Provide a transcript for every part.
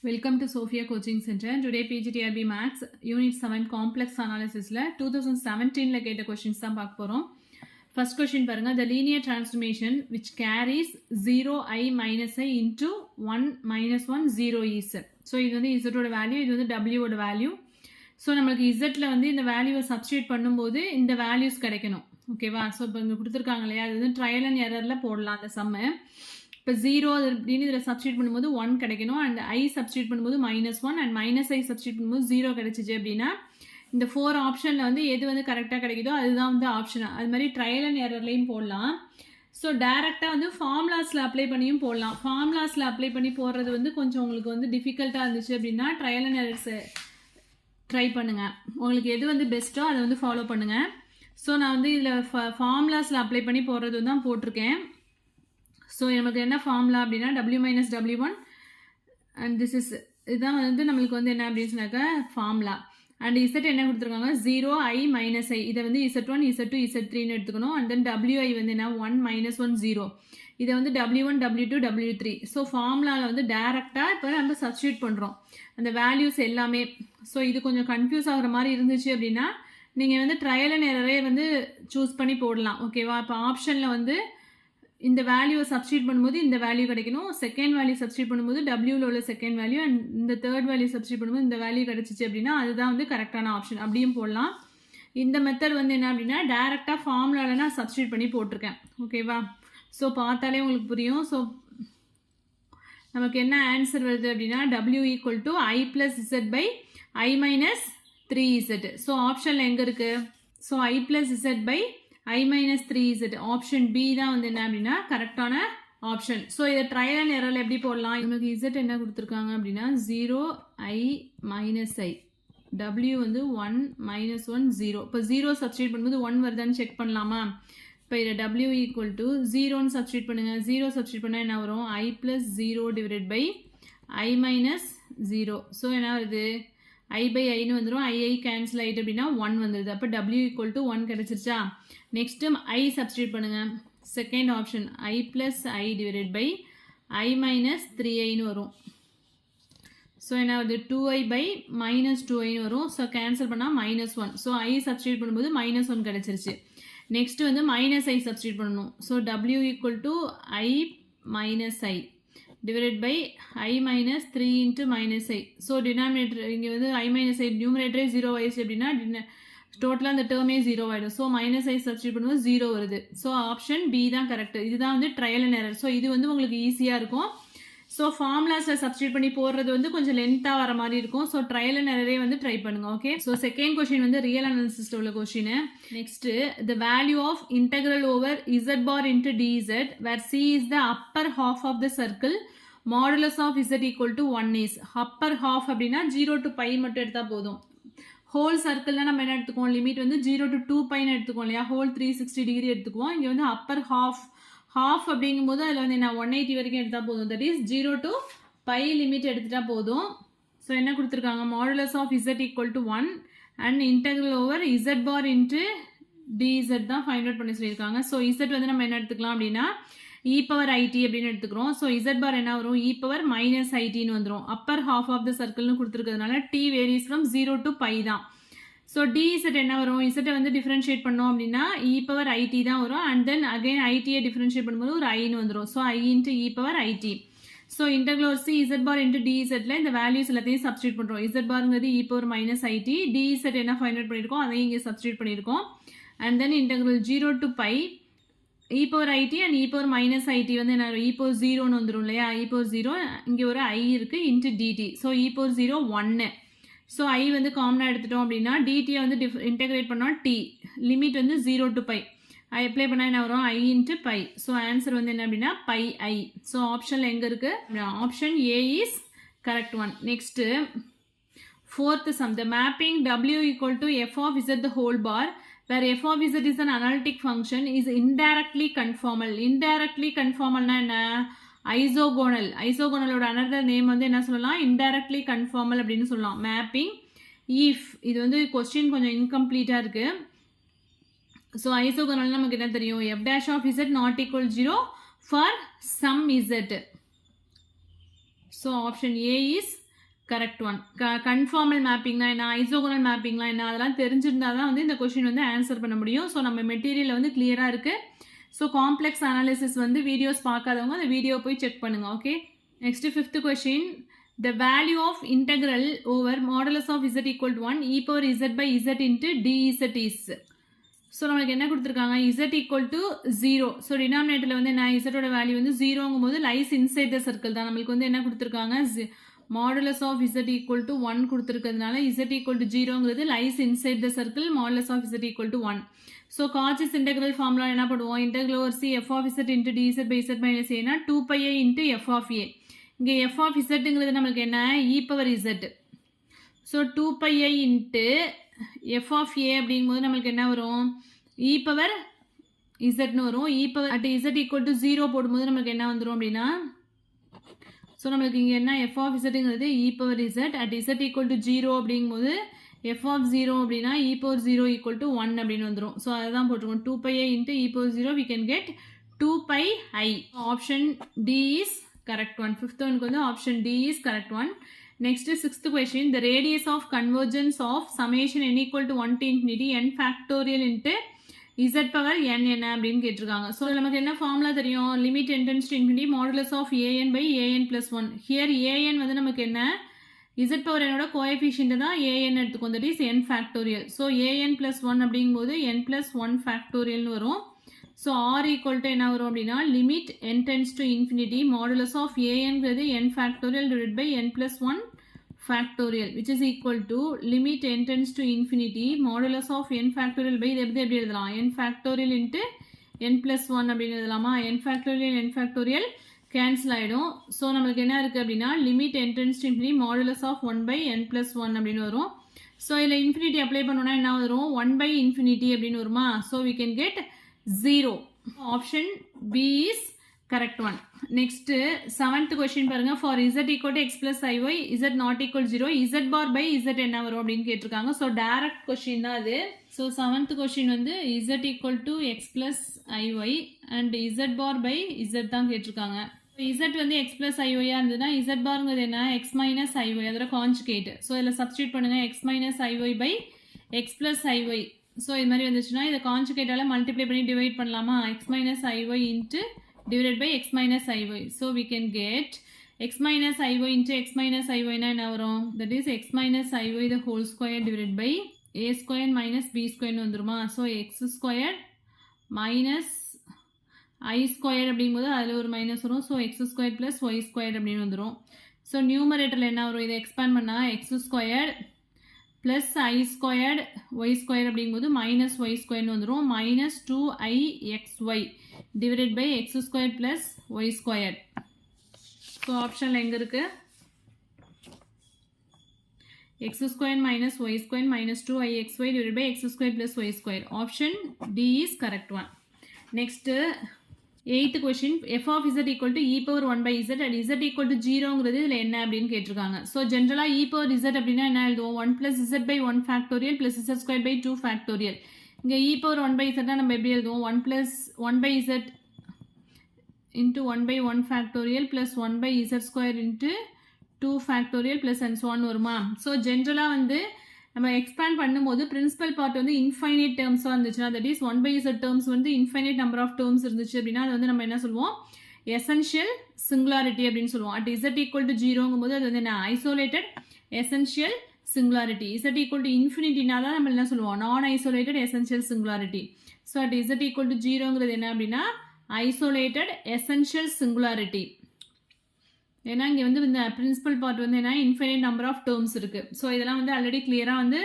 Welcome to Sophia Coaching Center. Today PGTRB Maths Unit 7 Complex Analysis 2017 கேட்ட questions தான் பார்க்க போறோம். First question பாருங்க, the linear transformation which carries 0 I minus I into 1 minus 1 0 is. So இது வந்து z ஓட value, இது வந்து w ஓட வேல்யூ. ஸோ நம்மளுக்கு z வந்து இந்த வேல்யூவை சப்ஸ்டியூட் பண்ணும்போது இந்த வேல்யூஸ் கிடைக்கணும். ஓகேவா? ஸோ இப்போ இங்கே கொடுத்துருக்காங்க இல்லையா, அது வந்து ட்ரையல் அண்ட் எரரில் போடலாம் அந்த சம்மை. இப்போ 0 அப்படின்னு இதில் சப்ஸ்டியூட் பண்ணும்போது 1 கிடைக்கணும், அண்ட் ஐ சப்ஸ்டியூட் பண்ணும்போது -1 அண்ட் மைனஸ் ஐ சப்ஸ்டியூட் பண்ணும்போது 0 கிடைச்சிச்சு அப்படின்னா இந்த 4 ஆப்ஷனில் வந்து எது வந்து கரெக்டாக கிடைக்குதோ அதுதான் வந்து ஆப்ஷன். அது மாதிரி ட்ரையல் அண்ட் எரர்லையும் போடலாம். ஸோ டேரெக்டாக வந்து ஃபார்முலாஸில் அப்ளை பண்ணியும் போடலாம். ஃபார்முலாஸில் அப்ளை பண்ணி போடுறது வந்து கொஞ்சம் உங்களுக்கு வந்து டிஃபிகல்ட்டாக இருந்துச்சு அப்படின்னா ட்ரையல் அண்ட் எரர்ஸ் ட்ரை பண்ணுங்கள். உங்களுக்கு எது வந்து பெஸ்ட்டோ அதை வந்து ஃபாலோ பண்ணுங்கள். ஸோ நான் வந்து இதில் ஃபார்முலாஸில் அப்ளை பண்ணி போடுறது தான் போட்டிருக்கேன். ஸோ நமக்கு என்ன ஃபார்முலா அப்படின்னா w minus w1 and this is இதுதான் வந்து நம்மளுக்கு வந்து என்ன அப்படின்னு சொன்னாக்க ஃபார்முலா. அண்ட் இசட் என்ன கொடுத்துருக்காங்க, 0 I மைனஸ் ஐ, இதை வந்து z1 z2 z3ன்னு எடுத்துக்கணும். அண்ட் தென் wi வந்து என்ன 1 மைனஸ் 1 0, இதை வந்து w1 w2 w3. ஸோ ஃபார்முலாவில் வந்து டேரெக்டாக இப்போ நம்ம சப்ஸ்டியூட் பண்ணுறோம் அந்த வேல்யூஸ் எல்லாமே. ஸோ இது கொஞ்சம் கன்ஃபியூஸ் ஆகிற மாதிரி இருந்துச்சு அப்படின்னா நீங்கள் வந்து ட்ரையல் அண்ட் எரரே வந்து சூஸ் பண்ணி போடலாம். ஓகேவா? இப்போ ஆப்ஷனில் வந்து இந்த வேல்யூவை சப்ஸ்டியூட் பண்ணும்போது இந்த வேல்யூ கிடைக்கணும், செகண்ட் வேல்யூ சப்ஸ்டியூட் பண்ணும்போது டபிள்யூவில் உள்ள செகண்ட் வேல்யூ, அண்ட் இந்த தேர்ட் வேல்யூ சப்ஸ்டியூட் பண்ணும்போது இந்த வேல்யூ கிடைச்சிச்சு அப்படின்னா அதுதான் வந்து கரெக்டான ஆப்ஷன். அப்படியும் போடலாம். இந்த மெத்தட் வந்து என்ன அப்படின்னா டேரெக்டாக ஃபார்முலாவில் நான் சப்ஸ்டியூட் பண்ணி போட்டிருக்கேன். ஓகேவா? ஸோ பார்த்தாலே உங்களுக்கு புரியும். ஸோ நமக்கு என்ன ஆன்சர் வருது அப்படின்னா w equal to I plus Z by I minus 3z. So ஆப்ஷனில் எங்கே இருக்குது? So I plus Z by I minus 3z. Option B தான் வந்து என்ன அப்படின்னா கரெக்டான ஆப்ஷன். ஸோ இதை ட்ரையல் அண்ட் எரரில் எப்படி போடலாம்? நமக்கு z என்ன கொடுத்துருக்காங்க அப்படின்னா 0 I minus I, w வந்து 1 minus 1 0. இப்போ 0 சப்ஸ்டியூட் பண்ணும்போது 1 வருதான்னு செக் பண்ணலாமா? இப்போ இதை w ஈக்குவல் டு 0ன்னு சப்ஸ்டியூட் பண்ணுங்கள். 0 சப்ஸ்டியூட் பண்ணால் என்ன வரும்? I plus 0 divided by I minus 0. So என்ன வருது? I by ஐன்னு வந்துடும். ஐ கேன்சல் ஆகிட்டு அப்படின்னா 1 வந்துடுது. அப்போ w ஈக்குவல் டு 1 கிடச்சிருச்சா? நெக்ஸ்ட்டு ஐ சப்ஸ்டியூட் பண்ணுங்கள். Second option i plus i divided by I minus 3iன்னு வரும். ஸோ என்ன வருது? 2i பை மைனஸ் 2iன்னு வரும். ஸோ கேன்சல் பண்ணால் -1. ஸோ ஐ சப்ஸ்டியூட் பண்ணும்போது -1 கிடச்சிருச்சு. நெக்ஸ்ட்டு வந்து மைனஸ் ஐ சப்ஸ்டியூட் பண்ணணும். So w equal to I minus I divided by I minus 3 into minus I. So denominator இங்கே வந்து ஐ மைனஸ் ஐ நியூமினேட்டரே 0 ஆயிடுச்சு அப்படின்னா டோட்டலாக அந்த டேர்மே 0 ஆகிடும். ஸோ மைனஸ் ஐ சப்ஸ்டியூட் பண்ணும்போது 0 வருது. ஸோ ஆப்ஷன் பி தான் கரெக்ட். இதுதான் வந்து ட்ரையல் அண்ட் எரர். ஸோ இது வந்து உங்களுக்கு ஈஸியாக இருக்கும். ஸோ ஃபார்முலாஸில் சப்ஸ்டியூட் பண்ணி போடுறது வந்து கொஞ்சம் லென்த்தாக வர மாதிரி இருக்கும். ஸோ ட்ரையல் அண்ட் எரரே வந்து ட்ரை பண்ணுங்க. ஓகே. ஸோ செகண்ட் கொஸ்டின் வந்து ரியல் அனாலிசிஸ் உள்ள question. Next the value of integral over z bar into dz where c is the upper half of the circle modulus of z equal to 1 is. Upper half அப்படின்னா 0 to π மட்டும் எடுத்தால் போதும். Whole சர்க்கிளில் நம்ம என்ன எடுத்துக்குவோம்? Limit வந்து 0 to 2πன்னு எடுத்துக்குவோம் இல்லையா? ஹோல் 360 டிகிரி எடுத்துக்குவோம். இங்கே வந்து அப்பர் ஹாஃப் அப்படிங்கும்போது அதில் வந்து என்ன 180 வரைக்கும் எடுத்தால் போதும். தட் இஸ் 0 to π லிமிட் எடுத்துட்டா போதும். ஸோ என்ன கொடுத்துருக்காங்க? Modulus of z equal to 1 and integral over z bar into dz தான் ஃபைண்ட் அவுட் பண்ணி சொல்லியிருக்காங்க. ஸோ z வந்து நம்ம என்ன எடுத்துக்கலாம் அப்படின்னா e பவர் it அப்படின்னு எடுத்துக்கிறோம். ஸோ z பார் என்ன வரும்? e பவர் மைனஸ் ஐடின்னு வந்துடும். அப்பர் ஹாஃப் ஆஃப் த சர்க்கிள்னு கொடுத்துருக்கிறதுனால t வேரிஸ் ஃப்ரம் 0 to π தான். ஸோ dz என்ன வரும்? z வந்து டிஃப்ரென்ஷியேட் பண்ணோம் அப்படின்னா e பவர் it தான் வரும். அண்ட் தென் அகைன் ஐடியை டிஃப்ரென்ஷியேட் பண்ணும்போது ஒரு ஐன்னு வந்துடும். So i into e power it. So integral C z bar into dzல இந்த வேல்யூஸ் எல்லாத்தையும் சப்ஸ்டியூட் பண்ணுறோம். z பாருங்கிறது e power minus it, dz என்ன ஃபைண்ட் அவுட் பண்ணியிருக்கோம் அதையும் இங்கே சப்ஸ்டியூட் பண்ணியிருக்கோம். And then integral 0 to π e power it and e power minus it வந்து என்ன e பவர் 0ன்னு வந்துடும் இல்லையா? e பவர் 0 இங்கே ஒரு i இருக்குது into dt. So e power 0 1. So i வந்து காமனாக எடுத்துட்டோம் அப்படின்னா dtயை வந்து இன்டெகிரேட் பண்ணால் t லிமிட் வந்து 0 to π. ஐ அப்ளை பண்ணால் என்ன வரும்? i into π. ஸோ ஆன்சர் வந்து என்ன அப்படின்னா πi. ஸோ ஆப்ஷனில் எங்கே இருக்குது? Option A is correct one. Next fourth some. The mapping w equal to f of z the whole bar where f of z is an analytic function is indirectly conformal. Indirectly conformal na enna? Isogonal. Isogonal another name வந்து என்ன சொல்லலாம்? Indirectly conformal அப்படின்னு சொல்லலாம். Mapping if இது வந்து question கொஞ்சம் incomplete இருக்கு. So isogonal நமக்கு என்ன தெரியும்? f dash of z not equal 0 for some z. So option A is correct one. Conformal மேப்பிங்னா என்ன, ஐசோகோனல் மேப்பிங்லாம் என்ன, அதெல்லாம் தெரிஞ்சிருந்தா தான் வந்து இந்த கொஷின் வந்து ஆன்சர் பண்ண முடியும். ஸோ நம்ம மெட்டீரியல் வந்து கிளியராக இருக்குது. ஸோ காம்ப்ளெக்ஸ் அனாலிசிஸ் வந்து வீடியோஸ் பார்க்காதவங்க அந்த வீடியோ போய் செக் பண்ணுங்கள். Okay, next 5th question. The value of integral over modulus of z equal to 1 e power z by z into dz is. So நம்மளுக்கு என்ன கொடுத்துருக்காங்க, z equal to 0. ஸோ டினாமினேட்டரில் வந்து என்ன, z ஓட வேல்யூ வந்து 0ங்கும் போது லைஸ் இன்சைட் த சர்க்கிள் தான். நம்மளுக்கு வந்து என்ன கொடுத்துருக்காங்க, modulus of z equal to 1 கொடுத்துருக்கிறதுனால z equal to 0ங்கிறது lies inside the circle, modulus of z equal to 1. So Cauchy's integral formula என்ன பண்ணுவோம், integral over C f of z into dz by z minus a னா 2 a into f of a. இங்கே f of zங்கிறது நம்மளுக்கு என்ன, e power z. So 2 a into f of a அப்படிங்கும்போது நம்மளுக்கு என்ன வரும், e power zன்னு வரும். e power at z equal to 0 போடும்போது நம்மளுக்கு என்ன வந்துடும் அப்படின்னா, ஸோ நம்மளுக்கு இங்கே என்ன f of zங்கிறது e power z at z equal to 0 அப்படிங்கும்போது f of 0 அப்படின்னா e power 0 equal to 1 அப்படின்னு வந்துடும். ஸோ அதை தான் போட்டிருக்கோம், 2 a into e power 0 we can get 2 i. Option D is correct one. 5th one வந்து option D is correct one. Next 6th question. The radius of convergence of summation n equal to 1 to infinity n factorial into z power n என்ன அப்படின்னு கேட்டிருக்காங்க. So நமக்கு என்ன formula தெரியும், limit n tends to infinity modulus of an by an plus 1. Here an வந்து நமக்கு என்ன, z power n ஓட கோஎஃபிஷியன்ட் தான் an எடுத்துக்கோம், that is n factorial. So an plus 1 அப்படிங்கும்போது n plus 1 factorialனு வரும். ஸோ r equal to என்ன வரும் அப்படின்னா, limit n tends to infinity modulus of anங்கிறது n factorial divided by n plus 1 factorial which is equal to limit n tends to infinity modulus of n factorial by இது எப்படி எழுதலாம், n factorial into n plus 1 அப்படின்னு எழுதலாமா. n factorial n factorial cancel ஆகிடும். So நம்மளுக்கு என்ன இருக்குது அப்படின்னா, limit n tends to infinity modulus of 1 by n plus 1 அப்படின்னு வரும். ஸோ இதில் இன்ஃபினிட்டி அப்ளை பண்ணோன்னா என்ன வரும், 1 by infinity அப்படின்னு வருமா. So we can get 0. Option B is correct one. Next 7th question பாருங்க. For z equal to x plus iy, z not equal to 0, z bar by z என்ன வரும் அப்படின்னு கேட்டிருக்காங்க. ஸோ டைரக்ட் கொஸ்டின் தான் அது. So 7th question வந்து z equal to x plus iy and z bar by z தான் கேட்டிருக்காங்க. z வந்து x plus iy இருந்ததுன்னா z barங்கிறது என்ன, x minus iy அதோட கான்ஜுகேட். ஸோ இதில் சப்ஸ்டியூட் பண்ணுங்க, x minus iy by x plus iy. So இது மாதிரி வந்துச்சுன்னா இதை கான்ஜுகேட்டால் மல்டிப்ளை பண்ணி டிவைட் பண்ணலாமா, x minus iy into divided by x minus iy. So we can get x minus iy into x minus iy னா என்ன வரும், that is x minus iy the whole square divided by a square minus b square வந்துருமா. So x square minus i square அப்படிங்கும்போது அதில் ஒரு minus வரும். So x square plus y square அப்படின்னு வந்துடும். ஸோ நியூமரேட்டரில் என்ன வரும், இதை எக்ஸ்பேண்ட் பண்ணால் x square plus i squared y square அப்படிங்கும்போது minus y square வந்துடும். minus 2ixy divided by x square plus y square. So ஆப்ஷனில் எங்கே இருக்குது, x square minus y square minus 2ixy divided by x square plus y square. Option D is correct one. Next 8th question. f of z equal to e power 1 by z and z equal to 0ங்கிறது இதில் என்ன அப்படின்னு கேட்டிருக்காங்க. So ஜென்ரலாக e power z அப்படின்னா என்ன எழுதுவோம், 1 plus z by 1 factorial plus z square by 2 factorial. இங்கே e power 1 by z நம்ம எப்படி எழுதுவோம், 1 plus 1 by z into 1 by 1 factorial plus 1 by z square into 2 factorial plus and so on வருமா. So ஜென்ரலாக வந்து நம்ம எக்ஸ்பேண்ட் பண்ணும்போது principal part வந்து இன்ஃபைனைட் டேர்ம்ஸாக இருந்துச்சுன்னா, that is 1 by z terms வந்து இன்ஃபைனைட் நம்பர் ஆஃப் டேர்ம்ஸ் இருந்துச்சு அப்படின்னா அது வந்து நம்ம என்ன சொல்லுவோம், எசென்ஷியல் சிங்குலாரிட்டி அப்படின்னு சொல்லுவோம். அட் z equal to 0ங்கும் போது அது வந்து என்ன, isolated essential singularity. z equal to இன்ஃபினிட்டினா தான் நம்ம என்ன சொல்லுவோம், நான் isolated essential singularity. So at z equal to 0ங்கிறது என்ன அப்படின்னா ஐசோலேட்டட் எசென்ஷியல் சிங்குலாரிட்டி. ஏன்னா இங்கே வந்து இந்த பிரின்சிபல் பார்ட் வந்து என்ன, இன்ஃபைனைட் நம்பர் ஆஃப் டேர்ம்ஸ் இருக்குது. ஸோ இதெல்லாம் வந்து ஆல்ரெடி கிளியராக வந்து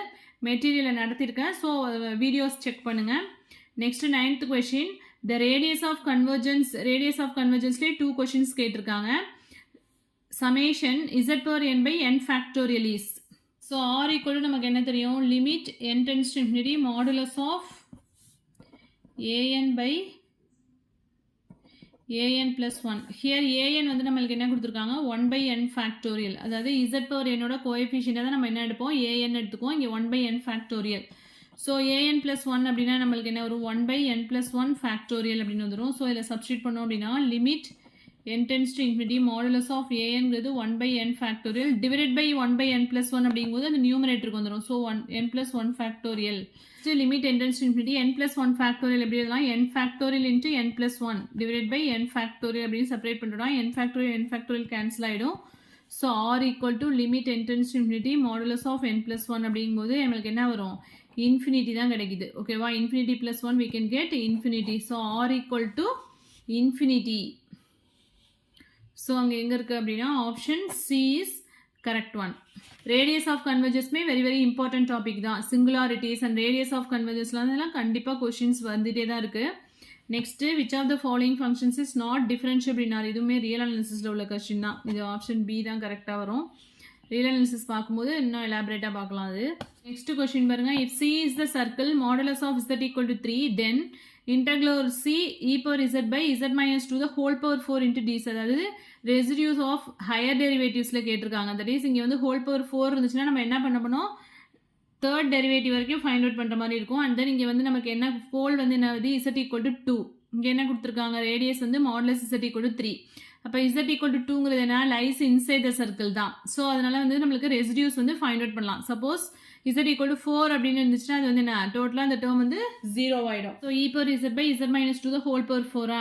மெட்டீரியலில் நடத்தியிருக்கேன். ஸோ வீடியோஸ் செக் பண்ணுங்கள். Next 9th question. The radius of கன்வர்ஜென்ஸ்லேயே 2 கொஷின்ஸ் கேட்டிருக்காங்க. Summation z power n by n factorial is. So r equal to நமக்கு என்ன தெரியும், limit n tends to infinity modulus of an by an plus 1. Here an வந்து நம்மளுக்கு என்ன கொடுத்துருக்காங்க, 1 by n factorial. அதாவது z power n ஓட coefficient தான் நம்ம என்ன எடுப்போம், an எடுத்துக்குவோம். இங்கே 1 by n factorial. So an plus 1 அப்படின்னா நம்மளுக்கு என்ன வரும், 1 by n plus 1 factorial அப்படின்னு வந்துடும். ஸோ இதில் சப்ஸ்டியூட் பண்ணோம் அப்படின்னா limit n tends to infinity modulus of anங்கிறது 1 by n factorial divided by 1 by n plus 1 அப்படிங்கும்போது அது நியூமரேட்டருக்கு வந்துடும். So n plus 1 factorial. Limit n tends to infinity n plus 1 factorial எப்படி எழுதலாம், n factorial into n plus 1 divided by n factorial அப்படின்னு separate பண்ணுறோம். n factorial cancel ஆகிடும். So r equal to limit n tends to infinity modulus of n plus 1 அப்படிங்கும்போது நம்மளுக்கு என்ன வரும், infinity தான் கிடைக்குது. ஓகேவா, infinity plus 1 we can get infinity. So r equal to infinity. So அங்கே எங்கே இருக்குது அப்படின்னா option C is correct one. Radius of கன்வர்ஜஸ்மே வெரி வெரி இம்பார்ட்டன்ட் டாபிக் தான். சிங்குலாரிட்டிஸ் அண்ட் ரேடியஸ் ஆஃப் கன்வர்ஜஸ்லாம் கண்டிப்பாக கொஷின்ஸ் வந்துகிட்டே தான் இருக்குது. Next which of the following functions is not டிஃபரன்ஷியபிள்னார், இதுவுமே ரியல் அனாலிசிஸில் உள்ள கொஸ்டின் தான். இது ஆப்ஷன் பி தான் கரெக்டாக வரும். ரியல் அனாலிசிஸ் பார்க்கும்போது இன்னும் எலாபரேட்டாக பார்க்கலாம். அது நெக்ஸ்ட் கொஸ்டின் பாருங்கள். If C is the circle modulus of z equal to 3 then integral c e power z by z minus 2 the whole power 4 into dz. அதாவது ரெசிடியூஸ் ஆஃப் ஹையர் டெரிவேட்டிவ்ஸில் கேட்டிருக்காங்க. That is இங்கே வந்து whole power 4 இருந்துச்சுன்னா நம்ம என்ன பண்ண போனோம், third derivative வரைக்கும் ஃபைண்ட் அவுட் பண்ணுற மாதிரி இருக்கும். அண்ட் தென் இங்கே வந்து நமக்கு என்ன போல் வந்து என்ன ஆகுது, z equal to 2. இங்கே என்ன கொடுத்துருக்காங்க, ரேடியஸ் வந்து மாடுலஸ் z equal to 3. அப்போ z equal to 2ங்கிறது என்ன, லைஸ் இன்சைட் த சர்க்கிள் தான். ஸோ அதனால வந்து நம்மளுக்கு ரெசிடியூஸ் வந்து ஃபைண்ட் அவுட் பண்ணலாம். சப்போஸ் z equal to 4 அப்படின்னு இருந்துச்சுன்னா அது வந்து என்ன, டோட்டலாக அந்த டேர்ம் வந்து 0 ஆகிடும். So e power z by z minus 2 the whole power 4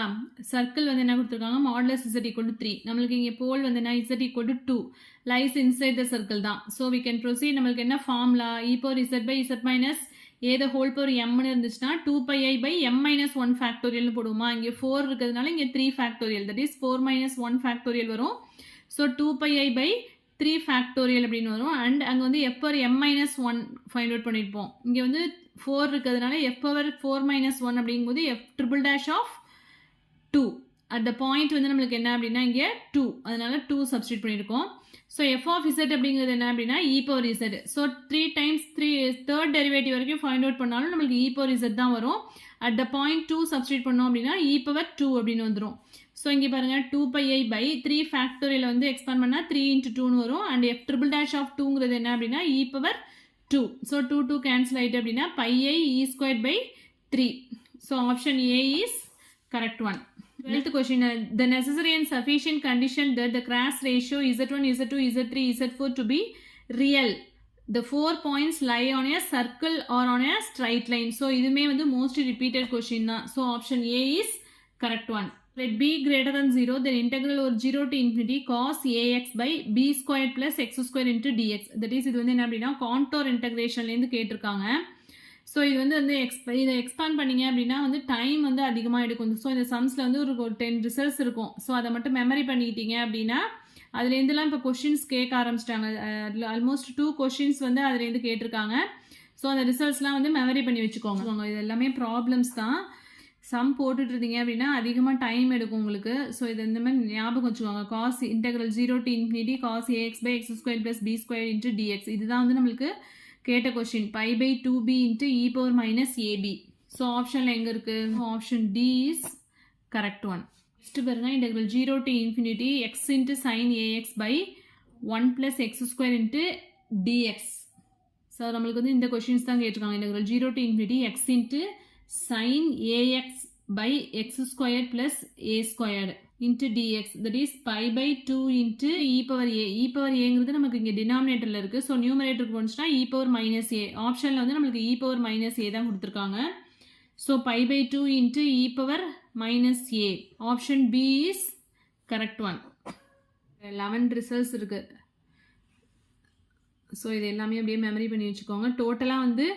circle வந்து என்ன கொடுத்துருக்காங்க, மாடுலஸ் z equal to 3. நம்மளுக்கு இங்கே போல் வந்து என்ன, z equal to 2 lies inside the circle தான். So we can proceed. நம்மளுக்கு என்ன formula, e power z by z minus a the whole power mன்னு இருந்துச்சுன்னா 2pi by m minus 1 factorial போடுவோமா. இங்கே 4 இருக்கிறதுனால இங்கே 3 factorial, that is 4 minus 1 factorial வரும். So 2pi by 3 factorial அப்படின்னு வரும். அண்ட் அங்கே வந்து f power m minus 1 find out பண்ணியிருப்போம். இங்கே வந்து 4 இருக்கிறதுனால f power 4 minus 1 அப்படிங்கும்போது f triple dash of 2 at the point வந்து நம்மளுக்கு என்ன அப்படின்னா இங்கே 2, அதனால 2 சப்ஸ்டியூட் பண்ணியிருக்கோம். ஸோ f of z அப்படிங்கிறது என்ன அப்படின்னா e power z. So 3 times 3 third derivative வரைக்கும் ஃபைண்ட் அவுட் பண்ணாலும் நம்மளுக்கு e power z தான் வரும். அட் த பாயிண்ட் 2 சப்ஸ்டியூட் பண்ணோம் அப்படின்னா e power 2 அப்படின்னு வந்துடும். ஸோ இங்கே பாருங்கள் 2pi by 3 ஃபேக்டோரியல் வந்து எக்ஸ்பேண்ட் பண்ணால் 3 into 2ன்னு வரும். And f triple dash of 2ங்கிறது என்ன அப்படின்னா e power 2. ஸோ 2 கேன்சல் ஆகிட்டு அப்படின்னா pi e squared by 3. So option A is correct one. 12th question, the necessary and sufficient condition that the cross ratio z1, z2, z3, z4 to be real. The 4 points lie on a circle or on a straight line. So இதுமே வந்து most repeated question தான். So option A is correct one. Let b greater than 0, then integral over 0 to infinity cos ax by b squared plus x squared into dx. That is இது வந்து என்ன அப்படின்னா contour இன்டகிரேஷன்லேருந்து கேட்டிருக்காங்க. So இது வந்து இதை expand பண்ணிங்க அப்படின்னா வந்து டைம் வந்து அதிகமாக எடுக்கும். ஸோ இந்த சம்ஸில் வந்து ஒரு 10 ரிசல்ட்ஸ் இருக்கும். ஸோ அதை மட்டும் மெமரி பண்ணிக்கிட்டீங்க அப்படின்னா அதுலேருந்துலாம் இப்போ கொஷின்ஸ் கேட்க ஆரம்பிச்சிட்டாங்க. ஆல்மோஸ்ட் 2 கொஷின்ஸ் வந்து அதுலேருந்து கேட்டிருக்காங்க. ஸோ அந்த ரிசல்ட்ஸ்லாம் வந்து மெமரி பண்ணி வச்சுக்கோங்க. இது எல்லாமே ப்ராப்ளம்ஸ் தான். சம் போட்டுட்டு இருந்தீங்க அப்படின்னா அதிகமாக டைம் எடுக்கும் உங்களுக்கு. ஸோ இது இந்த மாதிரி ஞாபகம் வச்சுக்கோங்க. Cause integral 0 to infinity cos ax by x squared plus b squared into dx. இதுதான் வந்து நம்மளுக்கு கேட்ட question. pi by 2b into e power minus ab. So ஆப்ஷனில் எங்கே இருக்குது, option D is correct one. Next பாருங்க, integral 0 to infinity x into sin ax by 1 plus x square into dx. So நம்மளுக்கு வந்து இந்த கொஸ்டின்ஸ் தான் கேட்டிருக்காங்க. Integral 0 to infinity x into sin ax by x squared plus a squared into dx. That is pi by 2 into e power a. e power aங்கிறது நமக்கு இங்கே டினாமினேட்டரில் இருக்குது. ஸோ நியூமரேட்டருக்கு போனுச்சுன்னா e power minus a. ஆப்ஷனில் வந்து நம்மளுக்கு e power minus a தான் கொடுத்துருக்காங்க. So pi by 2 into e power minus a. Option B is correct one. 11 results இருக்குது. ஸோ இது எல்லாமே அப்படியே மெமரி பண்ணி வச்சுக்கோங்க. டோட்டலாக வந்து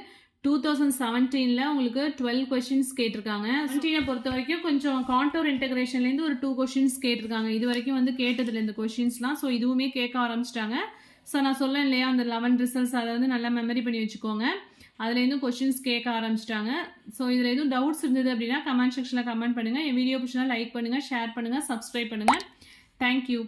2017 உங்களுக்கு 12 கொஷின்ஸ் கேட்டிருக்காங்க. 17 பொறுத்த வரைக்கும் கொஞ்சம் கான்டோர் இன்டகிரேஷன்லேருந்து ஒரு 2 கொஷின்ஸ் கேட்டிருக்காங்க. இது வரைக்கும் வந்து கேட்டதில்லை இந்த கொஷின்ஸ்லாம். ஸோ இதுவுமே கேட்க ஆரம்பிச்சிட்டாங்க. ஸோ நான் சொல்லேன் இல்லையா, அந்த 11 ரிசல்ட்ஸ் அதை வந்து நல்லா மெமரி பண்ணி வச்சுக்கோங்க. அதுலேருந்து கொஷின்ஸ் கேட்க ஆரம்பிச்சிட்டாங்க. ஸோ இதில் எதுவும் டவுட்ஸ் இருந்தது அப்படின்னா கமெண்ட் செக்ஷனில் கமெண்ட் பண்ணுங்கள். என் வீடியோ பிடிச்சினா லைக் பண்ணுங்கள், ஷேர் பண்ணுங்கள், சப்ஸ்கிரைப் பண்ணுங்கள். தேங்க்யூ.